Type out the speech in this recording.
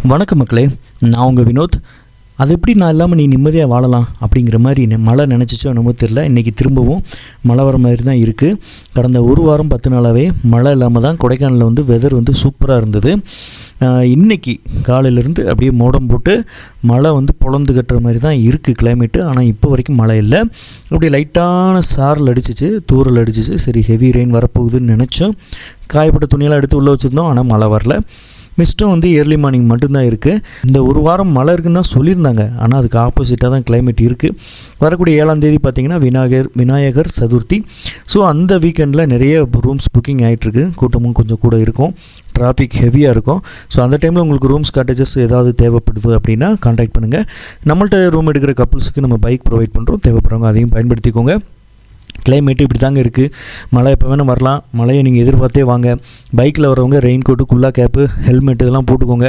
வணக்கம் மக்களே, நான் உங்கள் வினோத். அது எப்படி நான் இல்லாமல் நீ நிம்மதியாக வாழலாம் அப்படிங்கிற மாதிரி மழை நினச்சிச்சோ என்னமோ தெரில. இன்றைக்கி திரும்பவும் மழை வர மாதிரி தான் இருக்குது. கடந்த ஒரு வாரம் 10 நாளாகவே மழை இல்லாமல் தான் கொடைக்கானலில் வந்து வெதர் வந்து சூப்பராக இருந்தது. இன்றைக்கி காலையிலேருந்து அப்படியே மோடம் போட்டு மழை வந்து பொழந்து கட்டுற மாதிரி தான் இருக்குது கிளைமேட்டு. ஆனால் இப்போ வரைக்கும் மழை இல்லை. அப்படியே லைட்டான சாரல் அடிச்சிச்சு, தூரல் அடிச்சிச்சு. சரி, ஹெவி ரெயின் வரப்போகுதுன்னு நினச்சோம். காயப்பட்ட துணியெல்லாம் எடுத்து உள்ளே வச்சுருந்தோம், ஆனால் மழை வரல. மிஸ்ட்டும் வந்து ஏர்லி மார்னிங் மட்டும்தான் இருக்குது. இந்த ஒரு வாரம் மழை இருக்குன்னு தான் சொல்லியிருந்தாங்க, ஆனால் அதுக்கு ஆப்போசிட்டாக தான் கிளைமேட் இருக்குது. வரக்கூடிய 7ஆம் தேதி பார்த்திங்கன்னா விநாயகர் சதுர்த்தி. ஸோ அந்த வீக்கெண்டில் நிறைய ரூம்ஸ் புக்கிங் ஆகிட்டுருக்கு. கூட்டமும் கொஞ்சம் கூட இருக்கும், டிராஃபிக் ஹெவியாக இருக்கும். ஸோ அந்த டைமில் உங்களுக்கு ரூம்ஸ் காட்டேஜஸ் ஏதாவது தேவைப்படுது அப்படின்னா கான்டாக்ட் பண்ணுங்கள். நம்மள்ட்ட ரூம் எடுக்கிற கப்புள்ஸுக்கு நம்ம பைக் ப்ரொவைட் பண்ணுறோம். தேவைப்படுறவங்க அதையும் பயன்படுத்திக்கோங்க. கிளைமேட்டு இப்படி தாங்க இருக்குது. மழை எப்போ வேணால் வரலாம். மழையை நீங்கள் எதிர்பார்த்தே வாங்க. பைக்கில் வரவங்க ரெயின் கோட்டு, குல்லா கேப்பு, ஹெல்மெட் இதெல்லாம் போட்டுக்கோங்க.